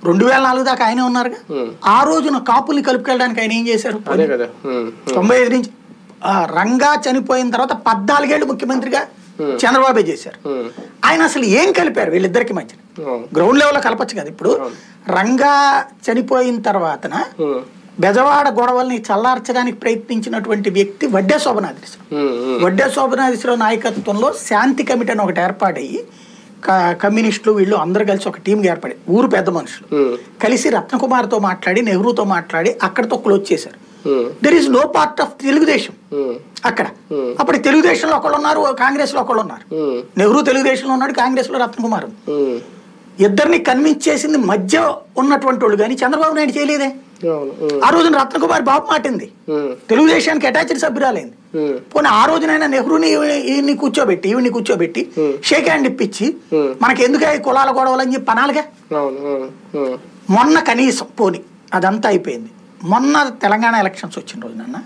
2004 దాకా ఆయనే ఉన్నారుగా. ఆ రోజున కాపుల్ని కలుపుకెళ్ళడానికి ఆయన ఏం చేశారు? 95 నుంచి రంగా చనిపోయిన తర్వాత 14 ఏళ్ళు ముఖ్యమంత్రిగా చంద్రబాబే చేశారు. ఆయన అసలు ఏం కలిపారు వీళ్ళిద్దరికి మధ్య? గ్రౌండ్ లెవెల్లో కలపచ్చు కదా. ఇప్పుడు రంగా చనిపోయిన తర్వాతన బెజవాడ గొడవల్ని చల్లార్చడానికి ప్రయత్నించినటువంటి వ్యక్తి వడ్డే శోభనాద్రీశ్వరరావు. వడ్డే శోభనాద్రీశ్వరరావు నాయకత్వంలో శాంతి కమిటీ అని ఒకటి ఏర్పాటయ్యి కమ్యూనిస్టులు వీళ్ళు అందరూ కలిసి ఒక టీంగా ఏర్పడి ఊరు పెద్ద మనుషులు కలిసి రత్నకుమార్తో మాట్లాడి నెహ్రూతో మాట్లాడి అక్కడతో క్లోజ్ చేశారు. There is no part of Telugu Desam అక్కడ. అప్పుడు తెలుగుదేశంలో ఒకళ్ళు ఉన్నారు, కాంగ్రెస్ లో ఒకళ్ళు ఉన్నారు. నెహ్రూ తెలుగుదేశంలో ఉన్నాడు, కాంగ్రెస్ లో రత్నకుమార్. ఇద్దరిని కన్విన్స్ చేసింది మధ్య ఉన్నటువంటి వాళ్ళు, కానీ చంద్రబాబు నాయుడు చేయలేదే. ఆ రోజున రత్నకుమార్ బాబు మాటింది, తెలుగుదేశానికి అటాచ్డ్ సభ్యురాలైంది. పోనీ ఆ రోజునైనా నెహ్రూని ఈయన్ని కూర్చోబెట్టి షేక్ హ్యాండ్ ఇప్పించి మనకి ఎందుకు కులాల గొడవలు అని చెప్పి అనాలిగా. మొన్న కనీసం పోనీ అదంతా అయిపోయింది. మొన్న తెలంగాణ ఎలక్షన్స్ వచ్చిన రోజున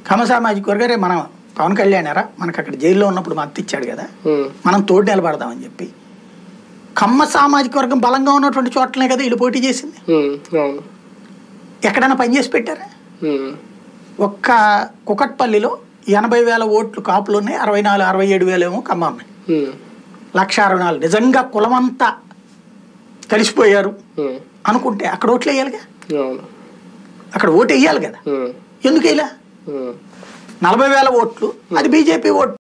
కమ్మ సామాజిక వర్గరే మనం పవన్ కళ్యాణ్ మనకు అక్కడ జైల్లో ఉన్నప్పుడు మద్దతు ఇచ్చాడు కదా, మనం తోడు నిలబడదామని చెప్పి కమ్మ సామాజిక వర్గం బలంగా ఉన్నటువంటి చోట్లనే కదా వీళ్ళు పోటీ చేసింది. ఎక్కడైనా పనిచేసి పెట్టారా? ఒక్క కుకట్పల్లిలో 80,000 ఓట్లు కాపులు ఉన్నాయి, 67,000 ఏమో కమ్మ అమ్మాయి, 1,64,000. నిజంగా కులమంతా కలిసిపోయారు అనుకుంటే అక్కడ ఓట్లు వేయాలిగా, అక్కడ ఓటు వేయాలి కదా. ఎందుకు వేయాల? 40,000 ఓట్లు అది బీజేపీ ఓట్లు.